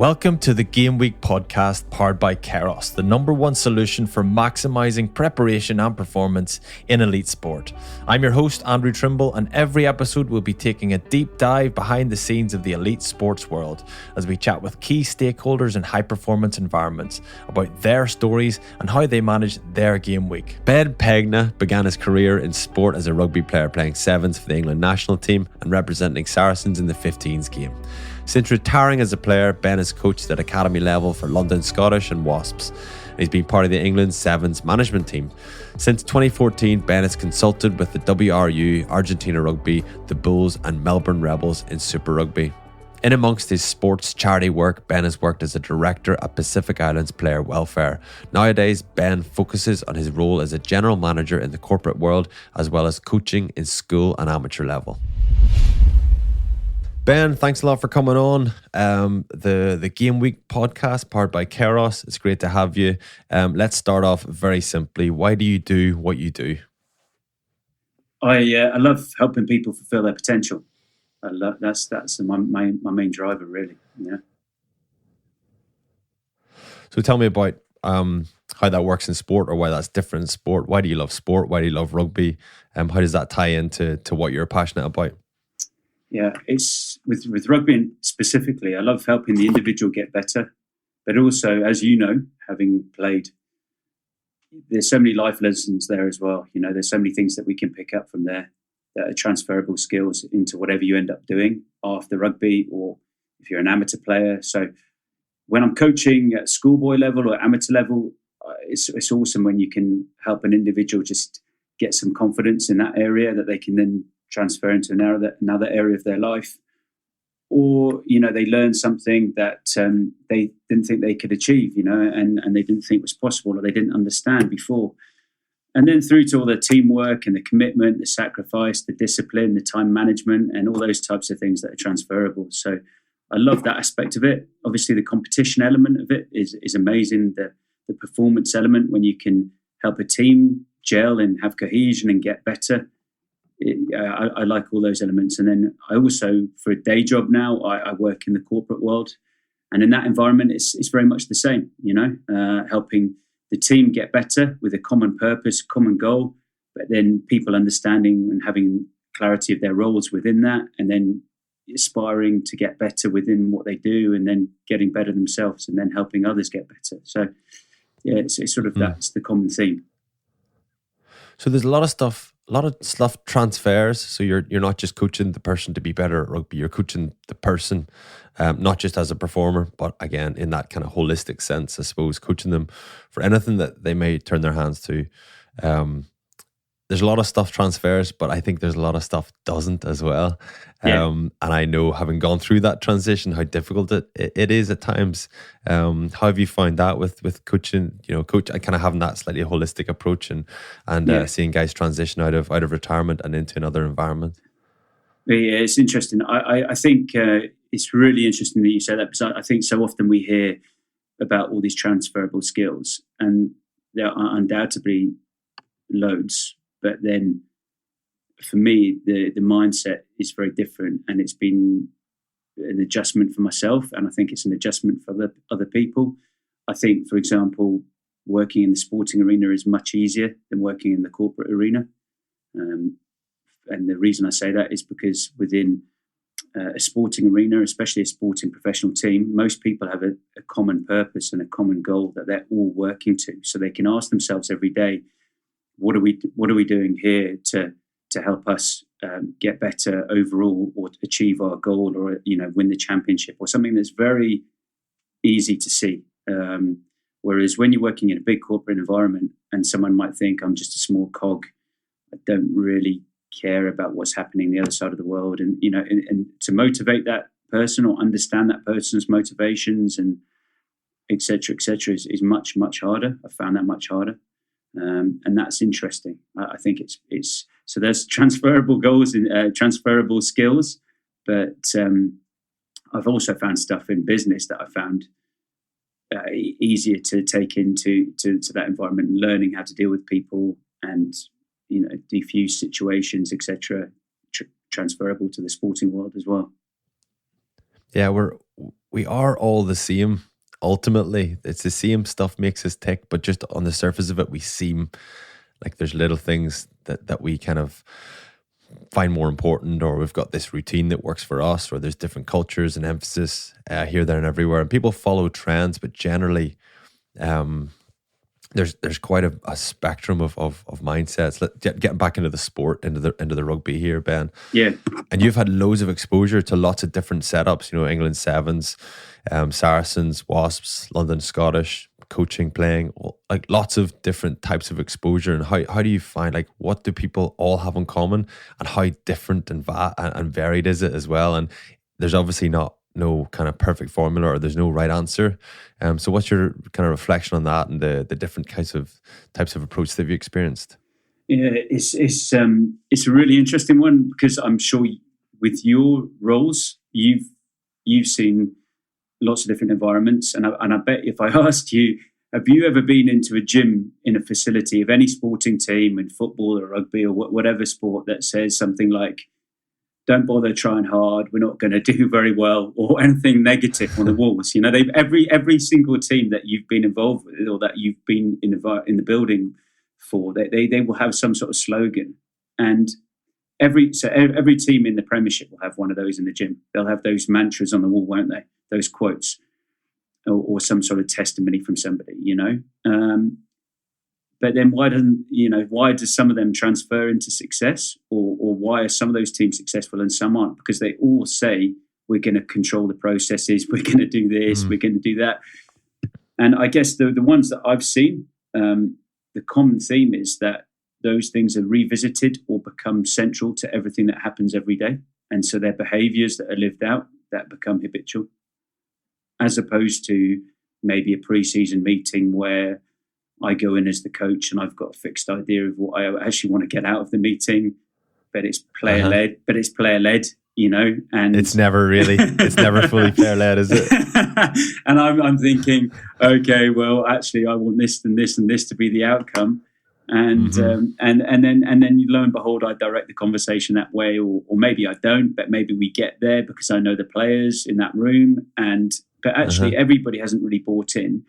Welcome to the Game Week podcast powered by Keros, the number one solution for maximizing preparation and performance in elite sport. I'm your host, Andrew Trimble, and every episode will be taking a deep dive behind the scenes of the elite sports world as we chat with key stakeholders in high-performance environments about their stories and how they manage their game week. Ben Pegna began his career in sport as a rugby player, playing sevens for the England national team and representing Saracens in the 15s game. Since retiring as a player, Ben has coached at academy level for London Scottish and Wasps. He's been part of the England Sevens management team. Since 2014, Ben has consulted with the WRU, Argentina Rugby, the Bulls and Melbourne Rebels in Super Rugby. In amongst his sports charity work, Ben has worked as a director at Pacific Islands Player Welfare. Nowadays, Ben focuses on his role as a general manager in the corporate world, as well as coaching in school and amateur level. Ben, thanks a lot for coming on the Game Week podcast powered by Keros. It's great to have you. Let's start off very simply. Why do you do what you do? I love helping people fulfill their potential. That's my main driver, really. Yeah. So tell me about how that works in sport, or why that's different in sport. Why do you love sport? Why do you love rugby? How does that tie into what you're passionate about? Yeah, it's with rugby specifically, I love helping the individual get better. But also, as you know, having played, there's so many life lessons there as well. You know, there's so many things that we can pick up from there that are transferable skills into whatever you end up doing after rugby, or if you're an amateur player. So when I'm coaching at schoolboy level or amateur level, it's awesome when you can help an individual just get some confidence in that area that they can then transfer into another area of their life, or they learn something that they didn't think they could achieve, and they didn't think was possible, or they didn't understand before. And then through to all the teamwork and the commitment, the sacrifice, the discipline, the time management, and all those types of things that are transferable. So I love that aspect of it. Obviously, the competition element of it is amazing. The performance element, when you can help a team gel and have cohesion and get better. I like all those elements. And then I also, for a day job now, I work in the corporate world. And in that environment, it's very much the same, helping the team get better with a common purpose, common goal, but then people understanding and having clarity of their roles within that, and then aspiring to get better within what they do, and then getting better themselves, and then helping others get better. So, yeah, it's sort of that's the common theme. So there's a lot of stuff transfers. So you're not just coaching the person to be better at rugby, you're coaching the person, not just as a performer, but again, in that kind of holistic sense, I suppose, coaching them for anything that they may turn their hands to. There's a lot of stuff transfers, but I think there's a lot of stuff doesn't as well. Yeah. And I know, having gone through that transition, how difficult it is at times. How have you found that with coaching? Coach, I kind of having that slightly holistic approach and seeing guys transition out of retirement and into another environment. Yeah, it's interesting. I think it's really interesting that you say that, because I think so often we hear about all these transferable skills, and there are undoubtedly loads. But then for me, the mindset is very different, and it's been an adjustment for myself, and I think it's an adjustment for other people. I think, for example, working in the sporting arena is much easier than working in the corporate arena. And the reason I say that is because within a sporting arena, especially a sporting professional team, most people have a common purpose and a common goal that they're all working to. So they can ask themselves every day, what are we doing here to help us get better overall, or achieve our goal, or win the championship, or something that's very easy to see. Whereas when you're working in a big corporate environment, and someone might think, I'm just a small cog, I don't really care about what's happening the other side of the world, and and to motivate that person or understand that person's motivations and etc. is much harder. I found that much harder. And that's interesting. I think it's so there's transferable goals and transferable skills, but I've also found stuff in business that I found easier to take into that environment, learning how to deal with people and defuse situations, etc. Transferable to the sporting world as well. Yeah, we are all the same. Ultimately, it's the same stuff makes us tick, but just on the surface of it, we seem like there's little things that we kind of find more important, or we've got this routine that works for us, or there's different cultures and emphasis here, there, and everywhere. And people follow trends, but generally, there's quite a spectrum of mindsets. Getting back into the sport, into the rugby here, Ben. Yeah. And you've had loads of exposure to lots of different setups. You know, England Sevens, Saracens, Wasps, London Scottish, coaching, playing, like lots of different types of exposure. And how do you find, like, what do people all have in common, and how different and varied is it as well? And there's obviously no kind of perfect formula, or there's no right answer. So what's your kind of reflection on that and the different types of approach that you experienced? Yeah, it's a really interesting one, because I'm sure with your roles, you've seen lots of different environments, and I bet if I asked you, have you ever been into a gym in a facility of any sporting team, in football or rugby or whatever sport, that says something like, don't bother trying hard, we're not going to do very well, or anything negative on the walls? You know, they've every single team that you've been involved with, or that you've been in the building for, they will have some sort of slogan. And every team in the Premiership will have one of those in the gym. They'll have those mantras on the wall, won't they? Those quotes, or some sort of testimony from somebody, you know. But then why does some of them transfer into success, or why are some of those teams successful and some aren't? Because they all say, we're going to control the processes, we're going to do this, we're going to do that. And I guess the ones that I've seen, the common theme is that those things are revisited or become central to everything that happens every day. And so they're behaviors that are lived out that become habitual, as opposed to maybe a pre-season meeting where I go in as the coach and I've got a fixed idea of what I actually want to get out of the meeting, but it's player-led, you know. And it's never fully player-led, is it? And I'm thinking, okay, well, actually, I want this and this and this to be the outcome. And and then lo and behold, I direct the conversation that way, or maybe I don't, but maybe we get there because I know the players in that room. But actually, everybody hasn't really bought in.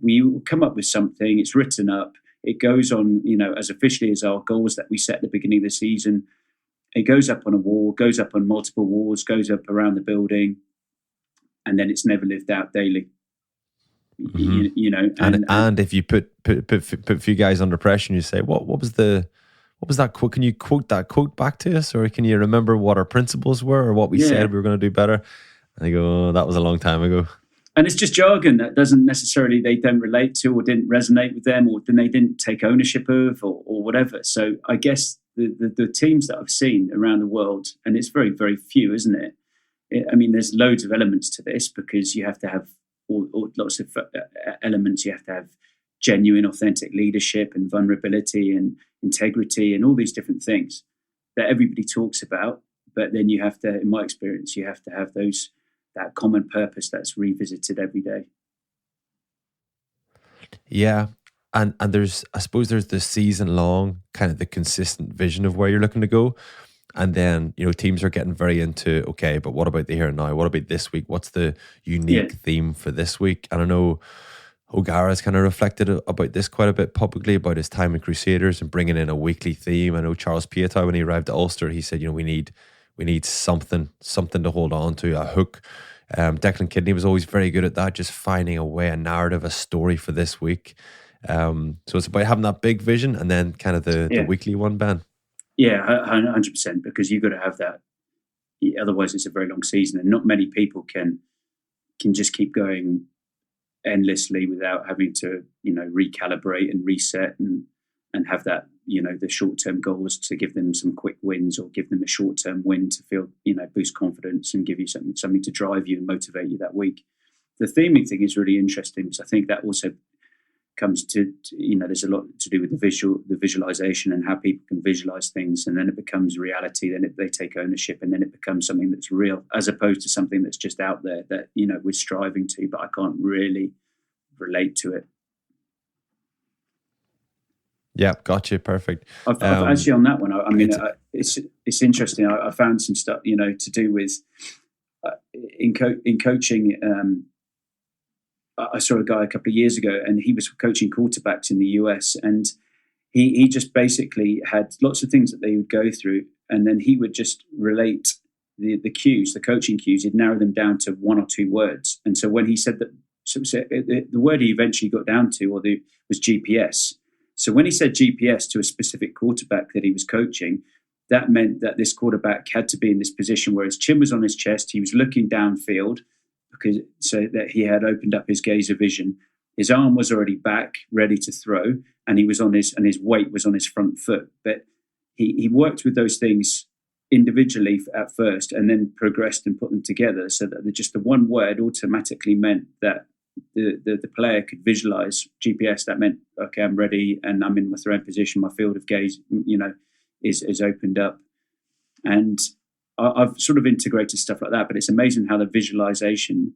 We come up with something, it's written up, it goes on, you know, as officially as our goals that we set at the beginning of the season. It goes up on a wall, goes up on multiple walls, goes up around the building, and then it's never lived out daily. You know, and if you put a few guys under pressure and you say, what was that quote? Can you quote that quote back to us, or can you remember what our principles were, or what we said we were going to do better? And they go, oh, that was a long time ago. And it's just jargon that they don't relate to, or didn't resonate with them, or then they didn't take ownership of, or whatever. So I guess the teams that I've seen around the world, and it's very, very few, isn't it? I mean, there's loads of elements to this, because you have to have lots of elements. You have to have genuine, authentic leadership and vulnerability and integrity and all these different things that everybody talks about. But then you have to, in my experience, you have to have that common purpose that's revisited every day. Yeah. And I suppose there's the season long kind of the consistent vision of where you're looking to go. And then, you know, teams are getting very into, okay, but what about the here and now? What about this week? What's the unique theme for this week? And I know O'Gara's kind of reflected about this quite a bit publicly, about his time in Crusaders and bringing in a weekly theme. I know Charles Piatow, when he arrived at Ulster, he said, you know, we need something to hold on to, a hook. Declan Kidney was always very good at that, just finding a way, a narrative, a story for this week. So it's about having that big vision and then kind of the weekly one, Ben. Yeah, 100%, because you've got to have that. Otherwise, it's a very long season, and not many people can just keep going endlessly without having to, you know, recalibrate and reset and have that, you know, the short-term goals to give them some quick wins, or give them a short-term win to feel, you know, boost confidence and give you something to drive you and motivate you that week. The theming thing is really interesting, because I think that also comes to, you know, there's a lot to do with the visualization and how people can visualize things, and then it becomes reality. Then they take ownership, and then it becomes something that's real, as opposed to something that's just out there that, you know, we're striving to, but I can't really relate to it. Yeah, gotcha. Perfect. I've actually on that one. I mean, it's interesting. I found some stuff, you know, to do with in coaching. I saw a guy a couple of years ago, and he was coaching quarterbacks in the US, and he just basically had lots of things that they would go through, and then he would just relate the cues, the coaching cues. He'd narrow them down to 1 or 2 words, and so when he said that, so the word he eventually got down to, was GPS. So when he said GPS to a specific quarterback that he was coaching, that meant that this quarterback had to be in this position where his chin was on his chest, he was looking downfield, so that he had opened up his gaze of vision. His arm was already back, ready to throw, and his weight was on his front foot. But he worked with those things individually at first, and then progressed and put them together, so that just the one word automatically meant that the player could visualize GPS. That meant, okay, I'm ready, and I'm in my throwing position. My field of gaze, is opened up, and I've sort of integrated stuff like that. But it's amazing how the visualization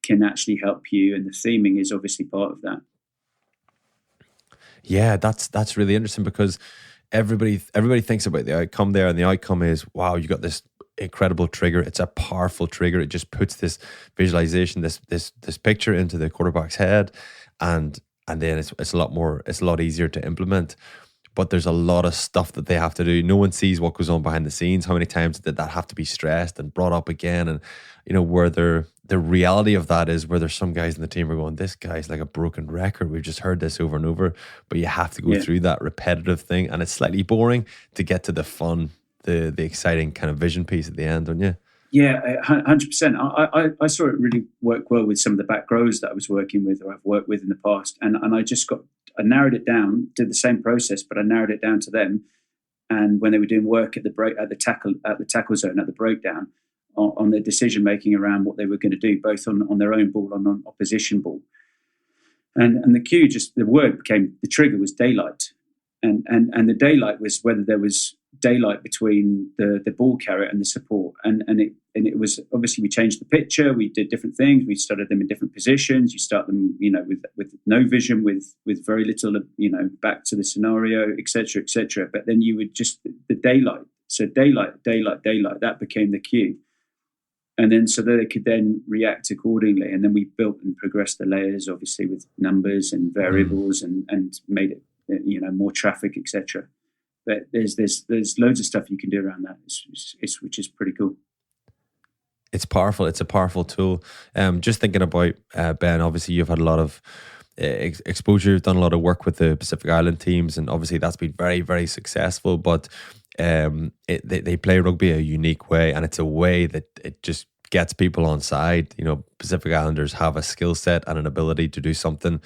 can actually help you, and the theming is obviously part of that. Yeah, that's really interesting, because everybody thinks about the outcome there, and the outcome is, wow, you got this incredible trigger. It's a powerful trigger. It just puts this visualization, this picture into the quarterback's head, and then it's a lot easier to implement. But there's a lot of stuff that they have to do. No one sees what goes on behind the scenes. How many times did that have to be stressed and brought up again? And where the reality of that is, where there's some guys in the team are going, this guy's like a broken record. We've just heard this over and over. But you have to go through that repetitive thing, and it's slightly boring to get to the fun, the exciting kind of vision piece at the end, don't you? Yeah, 100%. I saw it really work well with some of the back rows that I was working with, or I've worked with in the past, and I narrowed it down, did the same process, but I narrowed it down to them. And when they were doing work at the tackle zone, at the breakdown, on their decision making around what they were going to do, both on their own ball and on opposition ball, and the cue, the word became, the trigger was daylight, and the daylight was whether there was daylight between the ball carrier and the support, and it was, obviously we changed the picture, we did different things, we started them in different positions. You start them, with no vision, with very little, back to the scenario, etc. But then you would just, the daylight, so daylight, that became the cue, and then so that they could then react accordingly. And then we built and progressed the layers, obviously with numbers and variables, and made it, more traffic, etc. But there's loads of stuff you can do around that, which is pretty cool. It's powerful. It's a powerful tool. Just thinking about, Ben, obviously you've had a lot of exposure. You've done a lot of work with the Pacific Island teams, and obviously that's been very, very successful. But they play rugby a unique way, and it's a way that it just gets people on side. Pacific Islanders have a skill set and an ability to do something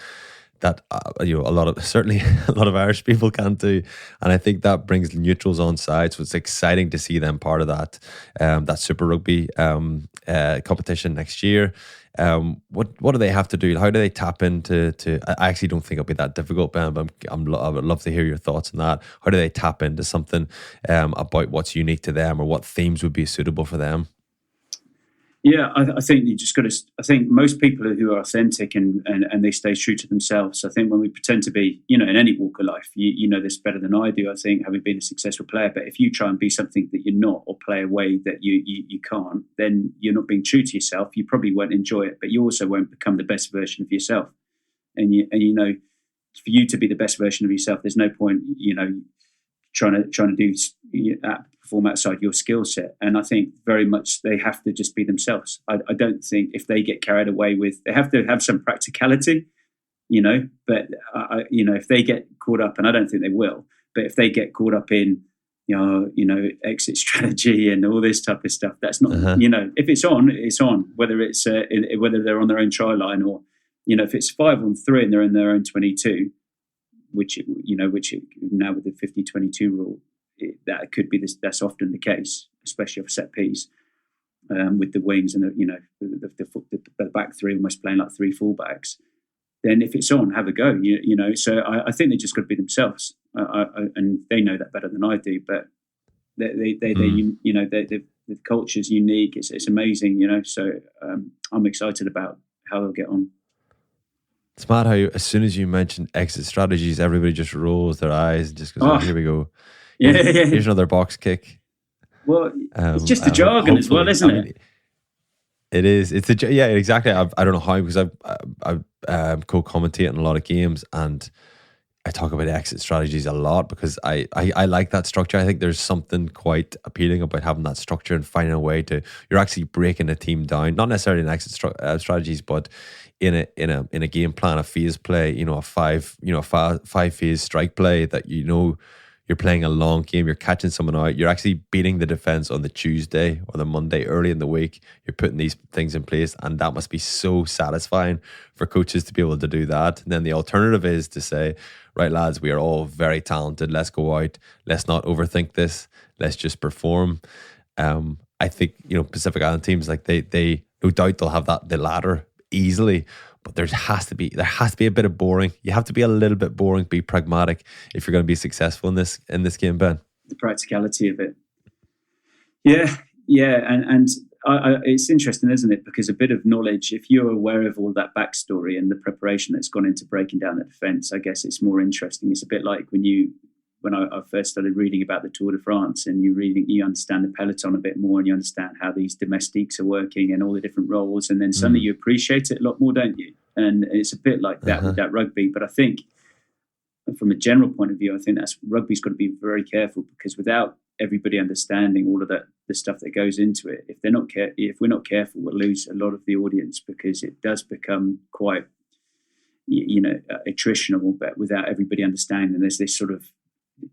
that a lot of Irish people can't do, and I think that brings neutrals on side. So it's exciting to see them part of that Super Rugby competition next year. What do they have to do? How do they tap into? I actually don't think it'll be that difficult, Ben, but I would love to hear your thoughts on that. How do they tap into something about what's unique to them, or what themes would be suitable for them? Yeah, I think you just got to. I think most people who are authentic and they stay true to themselves. I think when we pretend to be, in any walk of life, you know this better than I do. I think, having been a successful player, but if you try and be something that you're not, or play a way that you can't, then you're not being true to yourself. You probably won't enjoy it, but you also won't become the best version of yourself. And for you to be the best version of yourself, there's no point, trying to do perform outside your skill set. And I think very much they have to just be themselves. I don't think if they get carried away with, they have to have some practicality, but if they get caught up, and I don't think they will, but if they get caught up in exit strategy and all this type of stuff, that's not, if it's on, it's on, whether it's whether they're on their own try line, or if it's 5-on-3 and they're in their own 22, which now with the 50-22 rule, that could be that's often the case, especially off set piece, with the wings and the back three almost playing like 3 fullbacks. Then if it's on, have a go. So I think they just got to be themselves, and they know that better than I do. But the culture's unique. It's amazing. So I'm excited about how they'll get on. It's mad how as soon as you mention exit strategies, everybody just rolls their eyes and just goes, "Oh, here we go." Here's another box kick. Well, it's just the jargon as well, isn't it? It is. It's yeah, exactly. I don't know how, because I've co-commentating a lot of games, and I talk about exit strategies a lot because I like that structure. I think there's something quite appealing about having that structure and finding a way to, you're actually breaking a team down, not necessarily in exit strategies, but in a game plan, a phase play, a five phase strike play that you're playing a long game, you're catching someone out, you're actually beating the defense on the Tuesday or the Monday early in the week. You're putting these things in place, and that must be so satisfying for coaches to be able to do that. And then the alternative is to say, right, lads, we are all very talented. Let's go out. Let's not overthink this. Let's just perform. I think, Pacific Island teams, like they no doubt they'll have the latter easily, but there has to be a bit of boring. You have to be a little bit boring, be pragmatic if you're going to be successful in this game, Ben. The practicality of it. Yeah, and it's interesting, isn't it? Because a bit of knowledge, if you're aware of all that backstory and the preparation that's gone into breaking down the defence, I guess it's more interesting. It's a bit like when I first started reading about the Tour de France, and you understand the peloton a bit more, and you understand how these domestiques are working and all the different roles, and then suddenly you appreciate it a lot more, don't you? And it's a bit like that with that rugby. But I think from a general point of view, I think rugby's got to be very careful, because without everybody understanding all of the stuff that goes into it, if we're not careful, we'll lose a lot of the audience, because it does become quite attritional, but without everybody understanding. And there's this sort of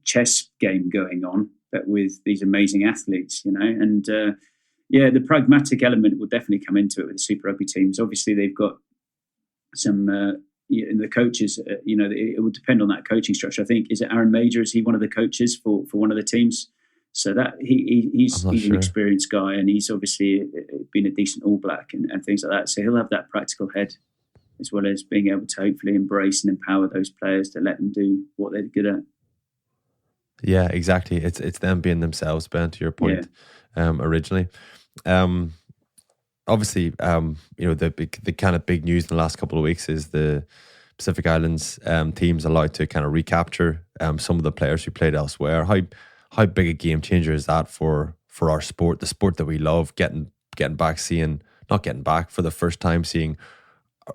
chess game going on, but with these amazing athletes, and the pragmatic element will definitely come into it with the Super Rugby teams. Obviously, they've got some the coaches, it would depend on that coaching structure. I think, is it Aaron Major? Is he one of the coaches for one of the teams? So that he's an experienced guy, and he's obviously been a decent All Black and things like that. So he'll have that practical head, as well as being able to hopefully embrace and empower those players to let them do what they're good at. Yeah, exactly. It's them being themselves, Ben, to your point, originally. Obviously, the kind of big news in the last couple of weeks is the Pacific Islands teams allowed to kind of recapture some of the players who played elsewhere. How big a game changer is that for our sport, the sport that we love, getting back, for the first time, seeing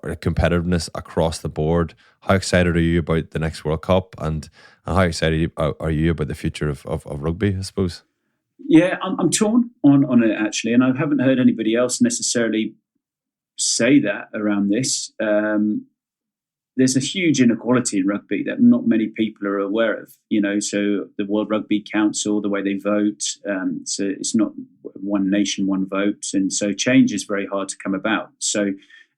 competitiveness across the board? How excited are you about the next World Cup, and how excited are you about the future of rugby, I suppose? Yeah, I'm torn on it, actually, and I haven't heard anybody else necessarily say that around this. There's a huge inequality in rugby that not many people are aware of. So the World Rugby Council, the way they vote, so it's not one nation, one vote, and so change is very hard to come about. So,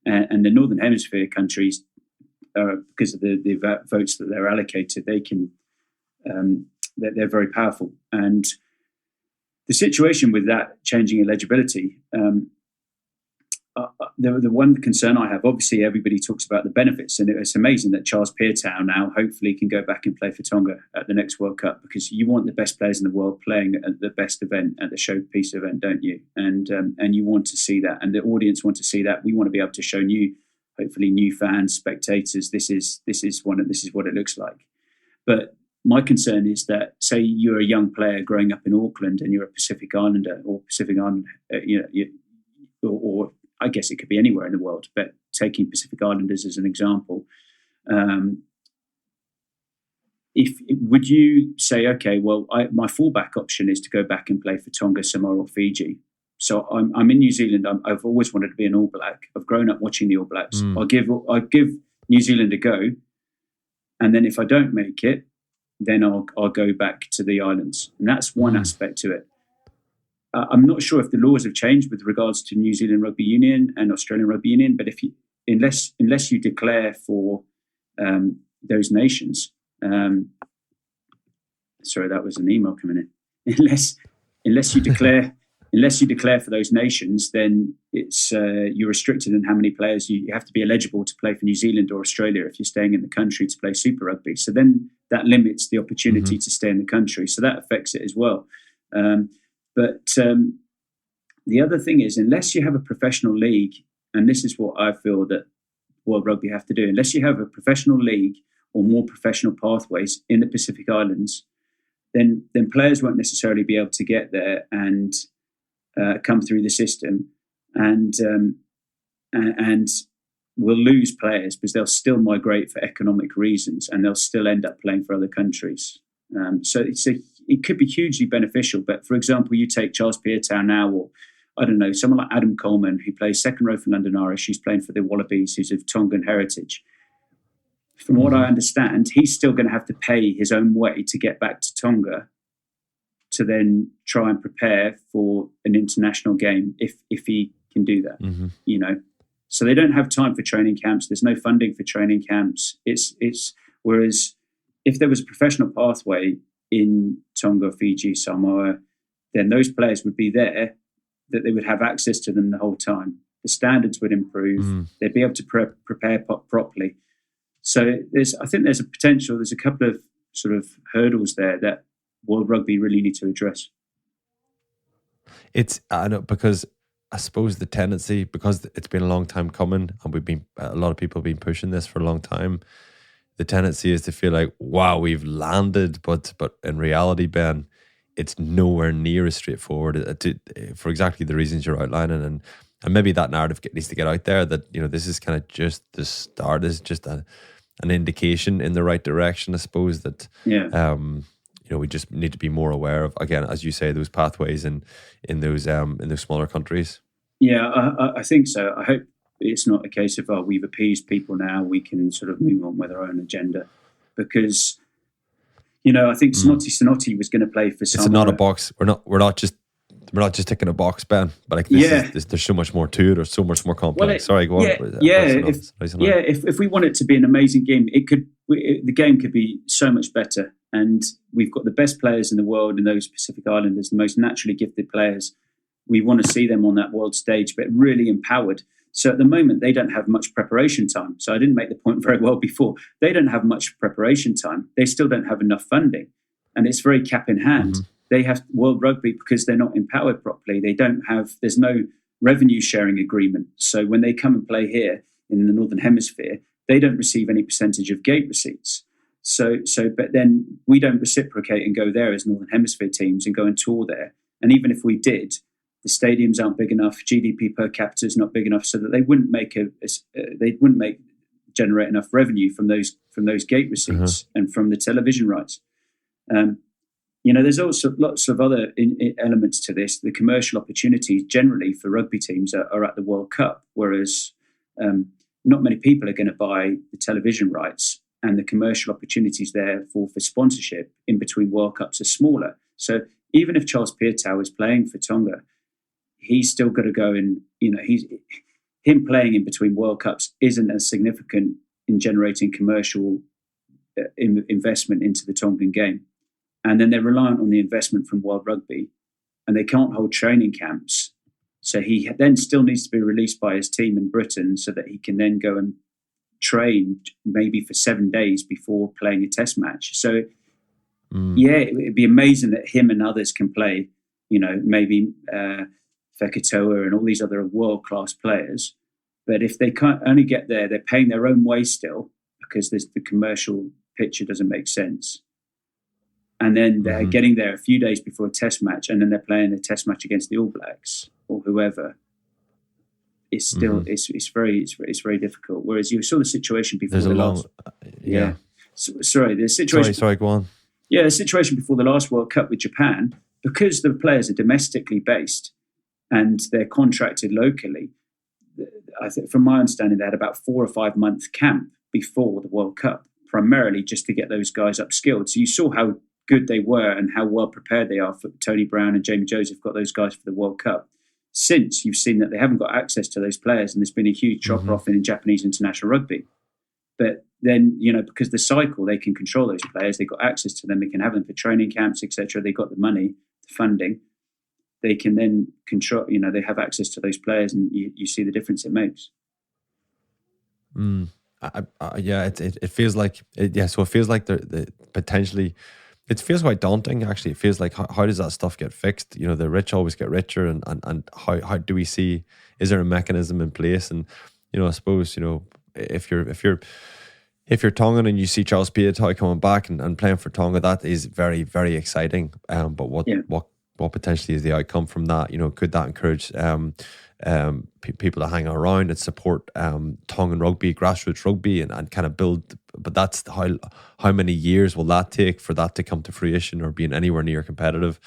and the Northern Hemisphere countries, because of the votes that they're allocated, they can they're very powerful. And the situation with that changing eligibility, the one concern I have, obviously everybody talks about the benefits, and it's amazing that Charles Peartown now hopefully can go back and play for Tonga at the next World Cup, because you want the best players in the world playing at the best event, at the showpiece event, don't you? And you want to see that, and the audience want to see that. We want to be able to show hopefully new fans, spectators, this is what it looks like. But my concern is that, say you're a young player growing up in Auckland and you're a Pacific Islander, or Pacific Island, or I guess it could be anywhere in the world, but taking Pacific Islanders as an example, would you say, okay, well, my fallback option is to go back and play for Tonga, Samoa, or Fiji? So I'm in New Zealand. I've always wanted to be an All Black. I've grown up watching the All Blacks. I'll give New Zealand a go, and then if I don't make it, then I'll go back to the islands. And that's one aspect to it. I'm not sure if the laws have changed with regards to New Zealand Rugby Union and Australian Rugby Union, but unless you declare for those nations, sorry, that was an email coming in. Unless you declare for those nations, then it's you're restricted in how many players you have to be eligible to play for New Zealand or Australia if you're staying in the country to play Super Rugby. So then that limits the opportunity to stay in the country. So that affects it as well. But the other thing is, unless you have a professional league, and this is what I feel that World Rugby have to do, unless you have a professional league or more professional pathways in the Pacific Islands, then players won't necessarily be able to get there and come through the system and we'll lose players because they'll still migrate for economic reasons, and they'll still end up playing for other countries. So it could be hugely beneficial. But for example, you take Charles Piutau now, or I don't know, someone like Adam Coleman, who plays second row for London Irish, who's playing for the Wallabies, who's of Tongan heritage. From what I understand, he's still going to have to pay his own way to get back to Tonga to then try and prepare for an international game if he can do that. You know, so they don't have time for training camps. There's no funding for training camps. It's whereas if there was a professional pathway in Tonga, Fiji, Samoa, then those players would be there, that they would have access to them the whole time. The standards would improve. They'd be able to prepare properly. So I think there's a potential. There's a couple of sort of hurdles there that World Rugby really need to address. I know, because I suppose the tendency, because it's been a long time coming, and a lot of people have been pushing this for a long time. The tendency is to feel like, wow, we've landed, but in reality, Ben, it's nowhere near as straightforward for exactly the reasons you're outlining, and maybe that narrative needs to get out there that, you know, this is kind of just the start, is just an indication in the right direction, I suppose, that you know, we just need to be more aware of, again, as you say, those pathways in those smaller countries. Yeah, I think so. I hope it's not a case of, we've appeased people now, we can sort of move on with our own agenda, because, you know, I think Sonotti was going to play for Samoa. It's not a box. We're not just ticking a box, Ben. But like there's so much more to it, or so much more complex. Sorry, go on. If we want it to be an amazing game, the game could be so much better. And we've got the best players in the world in those Pacific Islanders, the most naturally gifted players. We want to see them on that world stage, but really empowered. So at the moment, they don't have much preparation time. So I didn't make the point very well before. They don't have much preparation time. They still don't have enough funding. And it's very cap in hand. They have World Rugby, because they're not empowered properly. There's no revenue sharing agreement. So when they come and play here in the Northern Hemisphere, they don't receive any percentage of gate receipts. But then we don't reciprocate and go there as Northern Hemisphere teams and go and tour there. And even if we did, the stadiums aren't big enough. GDP per capita is not big enough, so that they wouldn't generate enough revenue from those gate receipts and from the television rights. You know, there's also lots of other elements to this. The commercial opportunities generally for rugby teams are at the World Cup, whereas not many people are going to buy the television rights, and the commercial opportunities there for sponsorship in between World Cups are smaller. So even if Charles Piutau is playing for Tonga, he's still got to go and, you know, him playing in between World Cups isn't as significant in generating commercial investment into the Tongan game. And then they're reliant on the investment from World Rugby, and they can't hold training camps. So he then still needs to be released by his team in Britain so that he can then go and train maybe for 7 days before playing a test match. So, it'd be amazing that him and others can play, you know, maybe Fekitoa and all these other world-class players. But if they can't only get there, they're paying their own way still, because the commercial picture doesn't make sense. And then they're getting there a few days before a test match, and then they're playing a test match against the All Blacks or whoever. It's still it's very difficult. Whereas you saw the situation before the last. Sorry, go on. Yeah, the situation before the last World Cup with Japan, because the players are domestically based and they're contracted locally. I think, from my understanding, they had about 4 or 5 month camp before the World Cup, primarily just to get those guys upskilled. So you saw how good they were and how well prepared they are. For Tony Brown and Jamie Joseph got those guys for the World Cup. Since, you've seen that they haven't got access to those players, and there's been a huge drop off in Japanese international rugby. But then, you know, because the cycle, they can control those players. They've got access to them. They can have them for training camps, etc. They've got the money, the funding. They can then control, you know, they have access to those players, and you see the difference it makes. It feels like, so it feels like the potentially, it feels quite daunting, actually. It feels like, how does that stuff get fixed? You know, the rich always get richer, and how do we see, is there a mechanism in place? And, you know, I suppose, you know, if you're Tongan and you see Charles Piutau coming back and playing for Tonga, that is very, very exciting. But what what potentially is the outcome from that? Could that encourage people to hang around and support Tongan rugby, grassroots rugby, and kind of build? But that's how many years will that take for that to come to fruition or being anywhere near competitive?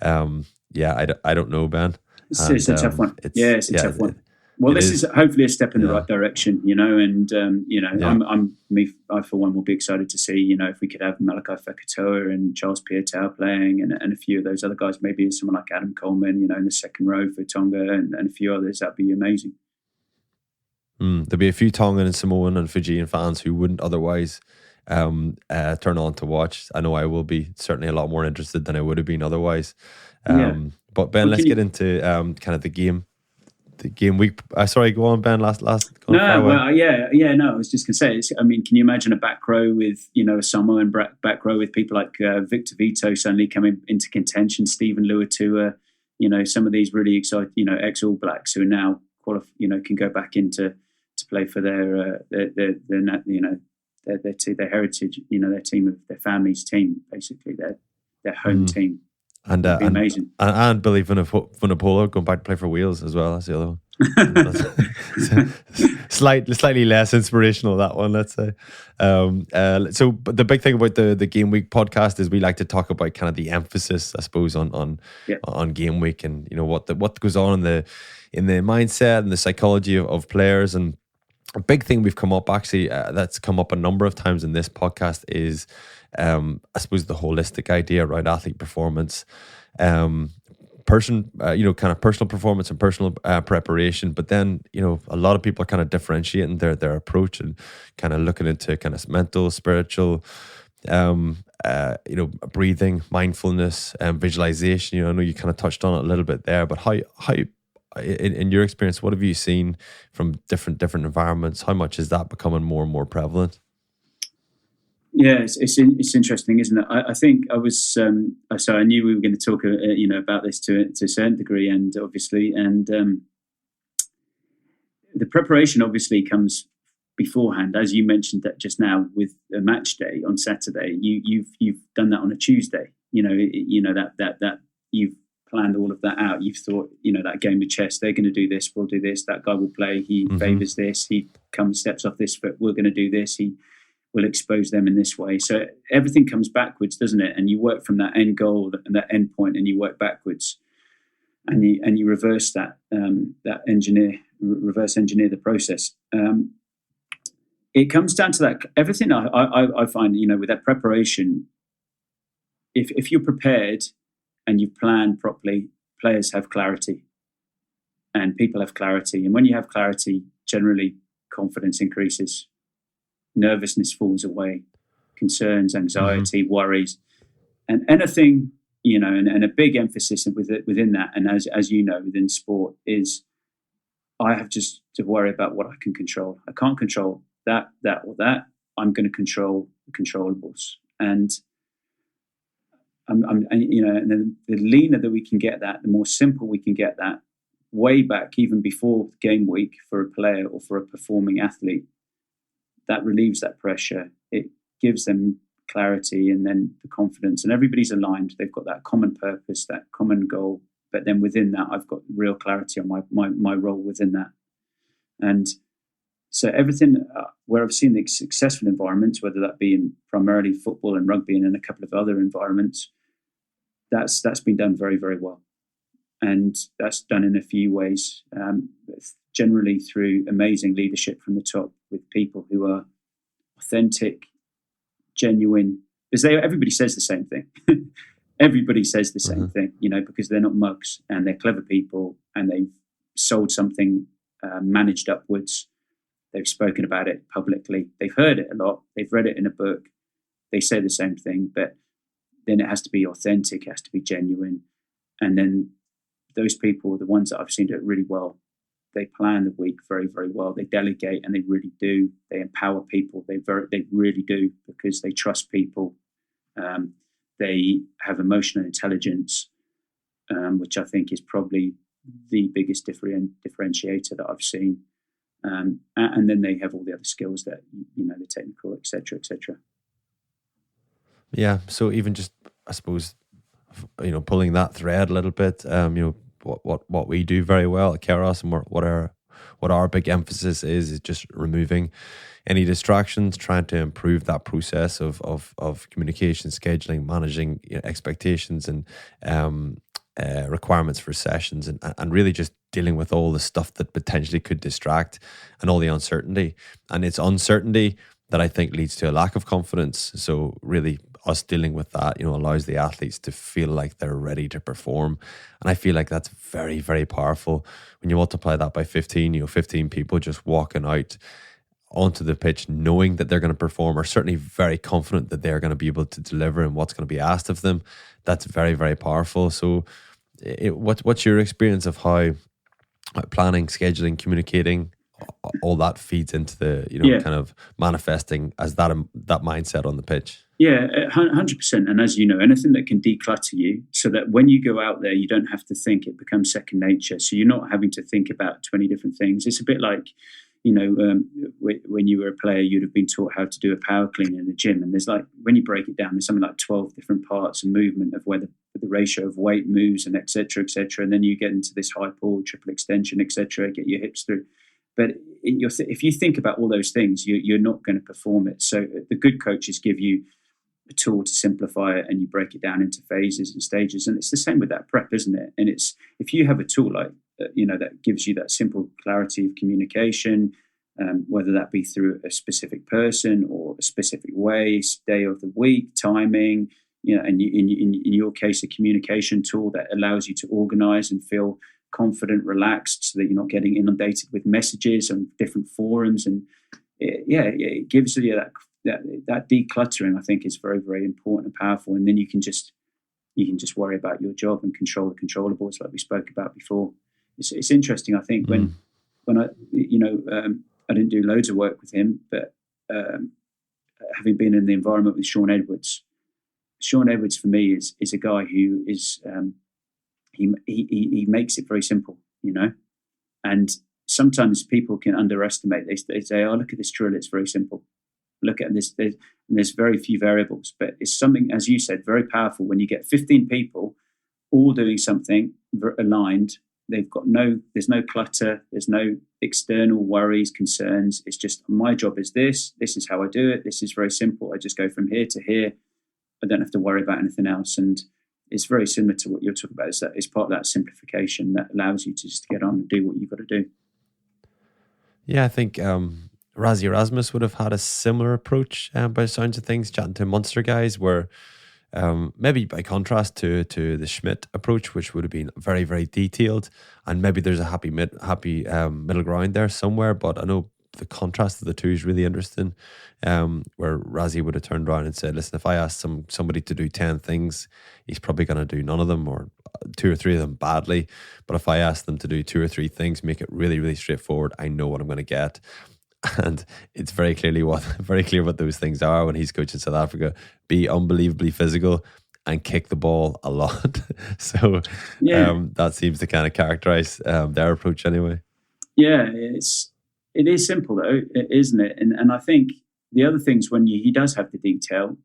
I don't know, Ben. It's a tough one. It's a tough one. Well, this is hopefully a step in the right direction, and I for one will be excited to see, if we could have Malachi Fekitoa and Charles Piutau playing, and a few of those other guys, maybe someone like Adam Coleman, in the second row for Tonga, and a few others. That'd be amazing. There'll be a few Tongan and Samoan and Fijian fans who wouldn't otherwise turn on to watch. I know I will be certainly a lot more interested than I would have been otherwise. But Ben, let's get into kind of the game week. Sorry, go on, Ben. Last. No, I was just gonna say. Can you imagine a back row with a Samoan back row with people like Victor Vito suddenly coming into contention, Stephen Luatua, some of these really exciting, ex All Blacks who are now can go back into to play for their heritage, their team of their family's team, basically their home team. And amazing. And Billy Vunipola going back to play for Wales as well. That's the other one. Slightly less inspirational, that one, let's say. So the big thing about the Game Week podcast is we like to talk about kind of the emphasis, I suppose, on Game Week, and what goes on in the mindset and the psychology of players. And a big thing we've come up actually that's come up a number of times in this podcast is I suppose the holistic idea around athlete performance, kind of personal performance and personal preparation. But then, a lot of people are kind of differentiating their approach and kind of looking into kind of mental, spiritual, breathing, mindfulness, visualization. I know you kind of touched on it a little bit there, but how in your experience, what have you seen from different environments? How much is that becoming more and more prevalent? Yeah, it's interesting, isn't it? I think I was so I knew we were going to talk about this to a certain degree, and obviously, and the preparation obviously comes beforehand, as you mentioned that just now with a match day on Saturday. You've done that on a Tuesday. That you've planned all of that out. You've thought, that game of chess, they're going to do this, we'll do this. That guy will play. He favours this. He steps off this foot. We're going to do this. He will expose them in this way. So everything comes backwards, doesn't it? And you work from that end goal and that end point, and you work backwards, and you reverse that reverse engineer the process. It comes down to that. Everything I find, with that preparation, if you're prepared and you've planned properly, players have clarity, and people have clarity. And when you have clarity, generally confidence increases. Nervousness falls away, concerns, anxiety, worries, and anything, and a big emphasis within that. And as you know, within sport is, I have just to worry about what I can control. I can't control that, or that. I'm going to control the controllables. And and then the leaner that we can get that, the more simple we can get that, way back, even before game week for a player or for a performing athlete. That relieves that pressure. It gives them clarity and then the confidence, and everybody's aligned. They've got that common purpose, that common goal. But then within that, I've got real clarity on my role within that. And so everything where I've seen the successful environments, whether that be in primarily football and rugby and in a couple of other environments, that's been done very, very well. And that's done in a few ways. Generally through amazing leadership from the top, with people who are authentic, genuine. Because everybody says the same thing. Everybody says the same thing, because they're not mugs, and they're clever people, and they've sold something managed upwards. They've spoken about it publicly. They've heard it a lot. They've read it in a book. They say the same thing, but then it has to be authentic, it has to be genuine. And then those people, the ones that I've seen do it really well, they plan the week very, very well. They delegate, and they really do. They empower people. They really do, because they trust people. They have emotional intelligence, which I think is probably the biggest differentiator that I've seen. And then they have all the other skills that, the technical, etc., etc. Yeah. So even just, I suppose, pulling that thread a little bit. What we do very well at Keros, and what our big emphasis is just removing any distractions, trying to improve that process of communication, scheduling, managing expectations and requirements for sessions, and really just dealing with all the stuff that potentially could distract and all the uncertainty. And it's uncertainty that I think leads to a lack of confidence. So really us dealing with that, allows the athletes to feel like they're ready to perform. And I feel like that's very, very powerful. When you multiply that by 15, 15 people just walking out onto the pitch knowing that they're going to perform, or certainly very confident that they're going to be able to deliver and what's going to be asked of them, that's very, very powerful. So what's your experience of how planning, scheduling, communicating, all that feeds into the kind of manifesting as that mindset on the pitch? Yeah, 100%. And as you know, anything that can declutter you so that when you go out there, you don't have to think, it becomes second nature. So you're not having to think about 20 different things. It's a bit like, when you were a player, you'd have been taught how to do a power clean in the gym. And there's when you break it down, there's something like 12 different parts and movement of where the ratio of weight moves and et cetera, et cetera. And then you get into this high pull, triple extension, et cetera, get your hips through. But if you think about all those things, you're not going to perform it. So the good coaches give you a tool to simplify it, and you break it down into phases and stages. And it's the same with that prep, isn't it? And it's, if you have a tool like, that gives you that simple clarity of communication, whether that be through a specific person or a specific way, day of the week, timing, and in your case, a communication tool that allows you to organize and feel confident, relaxed, so that you're not getting inundated with messages on different forums. And it gives you that decluttering, I think, is very, very important and powerful. And then you can just worry about your job and control the controllables, like we spoke about before. It's interesting. I think when I I didn't do loads of work with him, but having been in the environment with Sean Edwards for me is a guy who is he makes it very simple, and sometimes people can underestimate. They say, "Oh, look at this drill; it's very simple. Look at this." There's very few variables, but it's something, as you said, very powerful when you get 15 people all doing something aligned. There's no clutter, there's no external worries, concerns. It's just, my job is this is how I do it. This is very simple. I just go from here to here. I don't have to worry about anything else. And it's very similar to what you're talking about. It's part of that simplification that allows you to just get on and do what you've got to do. Yeah, I think Razzie Erasmus would have had a similar approach by the sounds of things, chatting to Munster guys, where maybe by contrast to the Schmidt approach, which would have been very, very detailed, and maybe there's a happy middle ground there somewhere. But I know the contrast of the two is really interesting, where Razzie would have turned around and said, listen, if I ask somebody to do 10 things, he's probably going to do none of them, or 2 or 3 of them badly. But if I ask them to do 2 or 3 things, make it really, really straightforward, I know what I'm going to get. And it's very clear what those things are when he's coaching South Africa. Be unbelievably physical and kick the ball a lot. So that seems to kind of characterize their approach anyway. Yeah, it is simple though, isn't it? And I think the other things, when he does have the detail,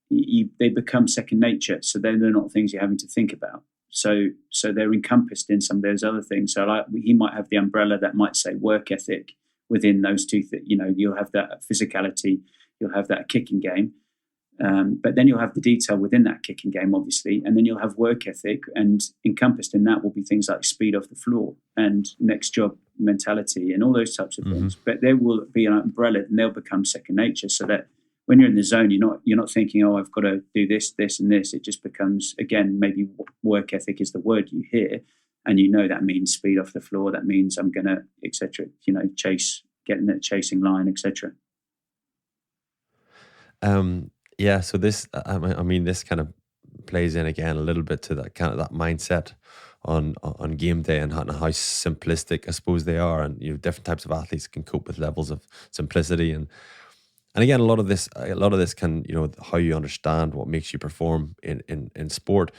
they become second nature. So they're not things you're having to think about. So they're encompassed in some of those other things. So he might have the umbrella that might say work ethic within those two. You'll have that physicality, you'll have that kicking game, but then you'll have the detail within that kicking game, obviously, and then you'll have work ethic, and encompassed in that will be things like speed off the floor and next job mentality and all those types of things. But there will be an umbrella, and they'll become second nature, so that when you're in the zone, you're not thinking, oh, I've got to do this, and this. It just becomes, again, maybe work ethic is the word you hear. And that means speed off the floor. That means I'm going to, etc. Getting that chasing line, etc. So this, this kind of plays in again a little bit to that kind of that mindset on game day, and how simplistic I suppose they are, and different types of athletes can cope with levels of simplicity, and again a lot of this can how you understand what makes you perform in sport.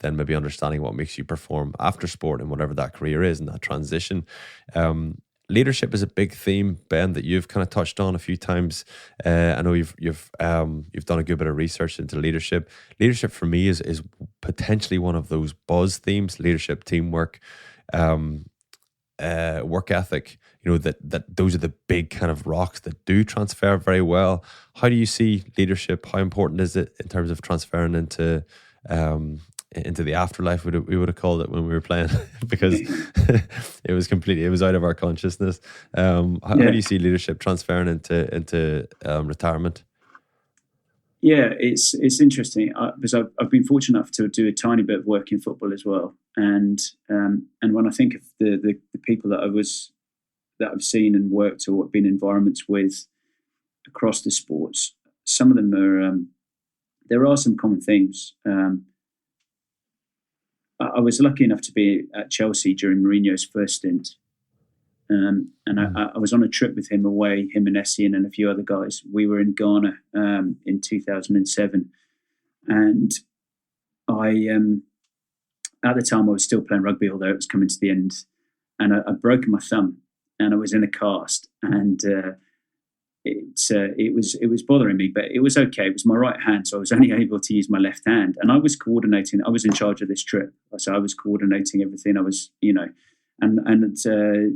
Then maybe understanding what makes you perform after sport and whatever that career is, and that transition. leadership is a big theme, Ben, that you've kind of touched on a few times. I know you've done a good bit of research into leadership. Leadership for me is potentially one of those buzz themes: leadership, teamwork, work ethic. You know, that those are the big kind of rocks that do transfer very well. How do you see leadership? How important is it in terms of transferring into the afterlife? We would have called it when we were playing, because it was out of our consciousness. How do you see leadership transferring into retirement? Yeah, it's interesting, because I've been fortunate enough to do a tiny bit of work in football as well, and when I think of the people that I've seen and worked or been in environments with across the sports, some of them are there are some common themes. I was lucky enough to be at Chelsea during Mourinho's first stint. And I was on a trip with him away, him and Essien and a few other guys. We were in Ghana in 2007. And at the time I was still playing rugby, although it was coming to the end. And I'd broken my thumb and I was in a cast. And it was bothering me, but it was okay. It was my right hand, so I was only able to use my left hand. And I was coordinating. I was in charge of this trip, so I was coordinating everything. I was, and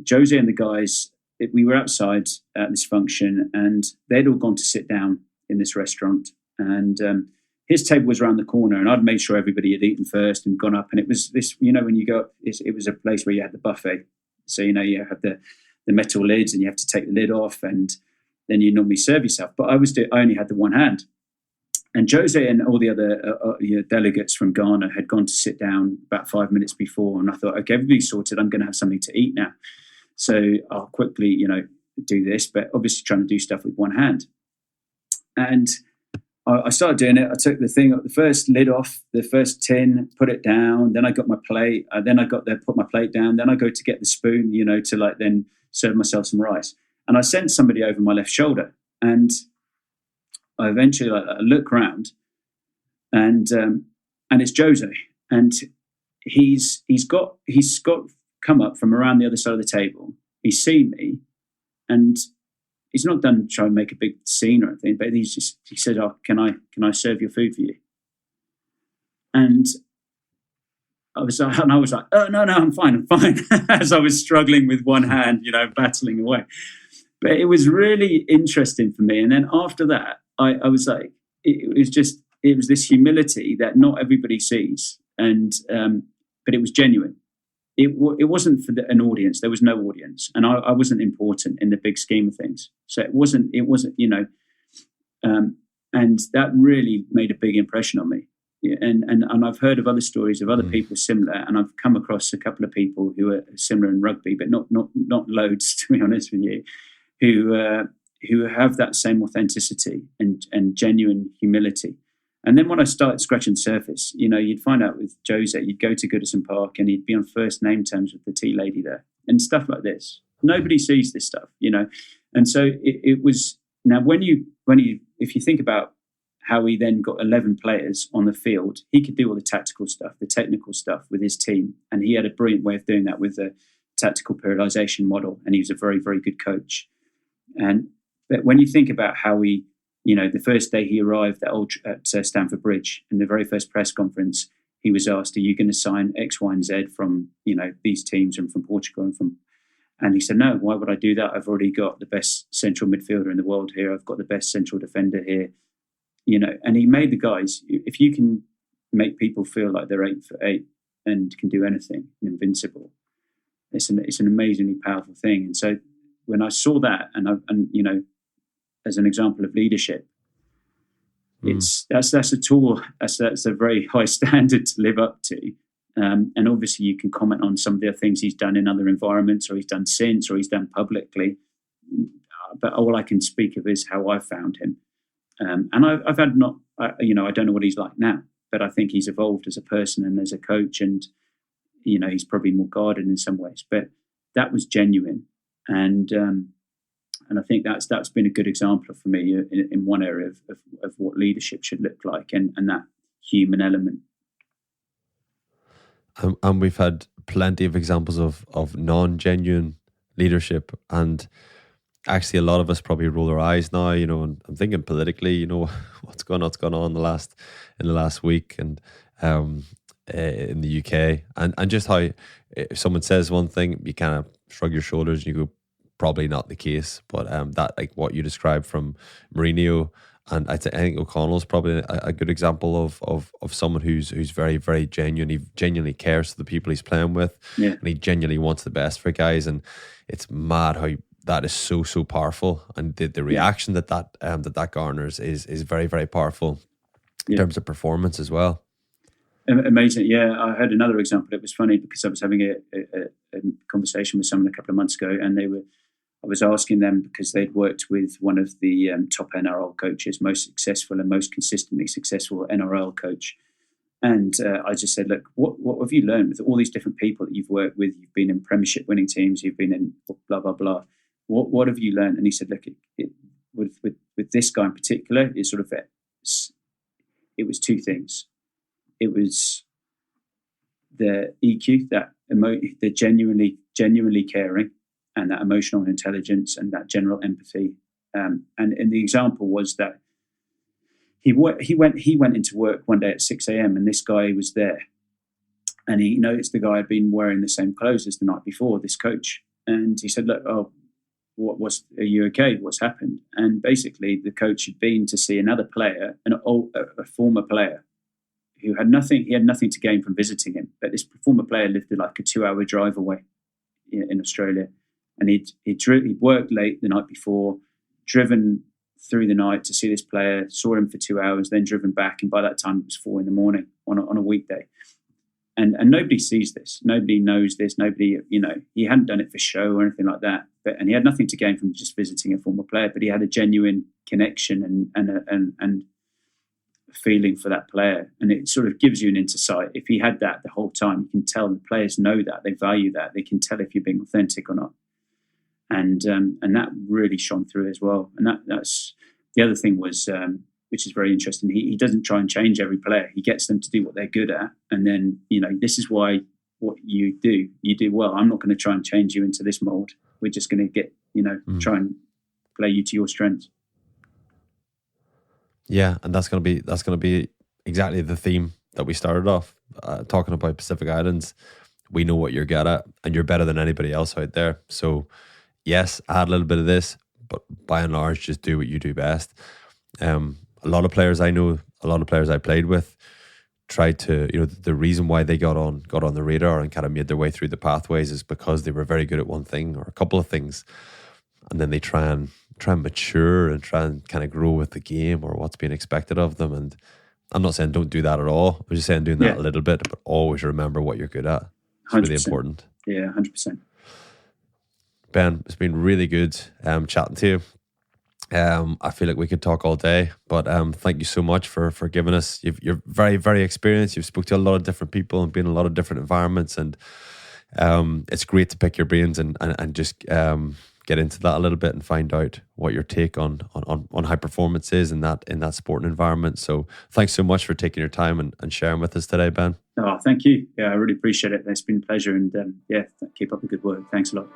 Jose and the guys, we were outside at this function, and they'd all gone to sit down in this restaurant. And his table was around the corner, and I'd made sure everybody had eaten first and gone up. And it was this, when you go up, it was a place where you had the buffet. So, you have the metal lids, and you have to take the lid off, and then you normally serve yourself. But I only had the one hand. And Jose and all the other delegates from Ghana had gone to sit down about 5 minutes before. And I thought, okay, everybody's sorted. I'm going to have something to eat now. So I'll quickly, do this, but obviously trying to do stuff with one hand. And I started doing it. I took the first lid off, the first tin, put it down. Then I got my plate. Then I got there, put my plate down. Then I go to get the spoon, to then serve myself some rice. And I sent somebody over my left shoulder, and I eventually I look around, and it's Jose, and he's got come up from around the other side of the table. He's seen me, and he's not done trying to make a big scene or anything, but he said, "Oh, can I serve your food for you?" And I was like, "Oh no, I'm fine," as I was struggling with one hand, battling away. But it was really interesting for me. And then after that, I was like, it was this humility that not everybody sees, and but it was genuine. It wasn't for an audience. There was no audience, and I wasn't important in the big scheme of things. So it wasn't, and that really made a big impression on me. Yeah, and I've heard of other stories of other people similar, and I've come across a couple of people who are similar in rugby, but not loads, to be honest with you, who have that same authenticity and genuine humility. And then when I started scratching the surface, you'd find out with Jose, you'd go to Goodison Park and he'd be on first name terms with the tea lady there and stuff like this. Nobody sees this stuff, And so it was, now if you think about how he then got 11 players on the field, he could do all the tactical stuff, the technical stuff with his team. And he had a brilliant way of doing that with the tactical periodization model. And he was a very, very good coach. But when you think about how he, the first day he arrived at Stamford Bridge, in the very first press conference, he was asked, "Are you going to sign X, Y, and Z from these teams and from Portugal and he said, "No, why would I do that? I've already got the best central midfielder in the world here. I've got the best central defender here." And he made the guys. If you can make people feel like they're 8'8" and can do anything, invincible, it's an amazingly powerful thing. And so when I saw that, and as an example of leadership, that's a tool. That's a very high standard to live up to. And obviously, you can comment on some of the things he's done in other environments, or he's done since, or he's done publicly. But all I can speak of is how I found him. And I've had I don't know what he's like now, but I think he's evolved as a person and as a coach, and he's probably more guarded in some ways. But that was genuine, and I think that's been a good example for me in one area of what leadership should look like, and that human element. And we've had plenty of examples of non-genuine leadership. And actually, a lot of us probably roll our eyes now, and I'm thinking politically, what's going on in the last week, and in the UK, and just how if someone says one thing, you kind of shrug your shoulders and you go, probably not the case. But that, like what you described from Mourinho, and I think O'Connell's probably a good example of someone who's very, very genuine. He genuinely cares for the people he's playing with, and he genuinely wants the best for guys. And it's mad how that is so powerful, and the reaction that garners is very, very powerful in terms of performance as well. Amazing. Yeah, I heard another example. It was funny because I was having a conversation with someone a couple of months ago, and I was asking them because they'd worked with one of the top NRL coaches, most successful and most consistently successful NRL coach. And I just said, look, what have you learned with all these different people that you've worked with? You've been in premiership winning teams, you've been in blah, blah, blah. What have you learned? And he said, look, with this guy in particular, it was two things. It was the EQ, the genuinely caring, and that emotional intelligence and that general empathy. And the example was that he went into work one day at 6 a.m. and this guy was there, and he noticed the guy had been wearing the same clothes as the night before, this coach. And he said, look, are you okay? What's happened? And basically the coach had been to see another player, a former player, who had nothing to gain from visiting him. But this former player lived like a 2-hour drive away in Australia. And he'd worked late the night before, driven through the night to see this player, saw him for 2 hours, then driven back. And by that time it was 4 a.m. on a weekday. And nobody sees this. Nobody knows this. Nobody, he hadn't done it for show or anything like that. And he had nothing to gain from just visiting a former player, but he had a genuine connection and feeling for that player, and it sort of gives you an insight. If he had that the whole time, you can tell the players know that, they value that, they can tell if you're being authentic or not, and that really shone through as well. And that's the other thing was, which is very interesting. He doesn't try and change every player. He gets them to do what they're good at, and then this is why what you do well. I'm not going to try and change you into this mold. We're just going to get try and play you to your strengths. Yeah, and that's going to be exactly the theme that we started off talking about. Pacific Islands. We know what you're good at, and you're better than anybody else out there. So, yes, add a little bit of this, but by and large, just do what you do best. A lot of players I know, a lot of players I played with, tried to, the reason why they got on the radar and kind of made their way through the pathways is because they were very good at one thing or a couple of things, and then they try and mature and try and kind of grow with the game or what's being expected of them. And I'm not saying don't do that at all. I'm just saying doing that a little bit, but always remember what you're good at. It's 100%. Really important. Yeah, 100%. Ben, it's been really good chatting to you. I feel like we could talk all day, but thank you so much for giving us. You're very, very experienced. You've spoke to a lot of different people and been in a lot of different environments, and it's great to pick your brains and just get into that a little bit and find out what your take on high performance is in that sporting environment. So thanks so much for taking your time and sharing with us today, Ben. Oh, thank you. Yeah, I really appreciate it. It's been a pleasure, and keep up the good work. Thanks a lot.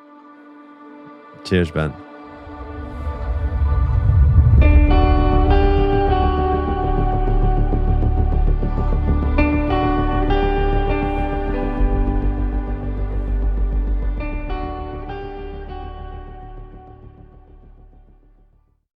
Cheers, Ben.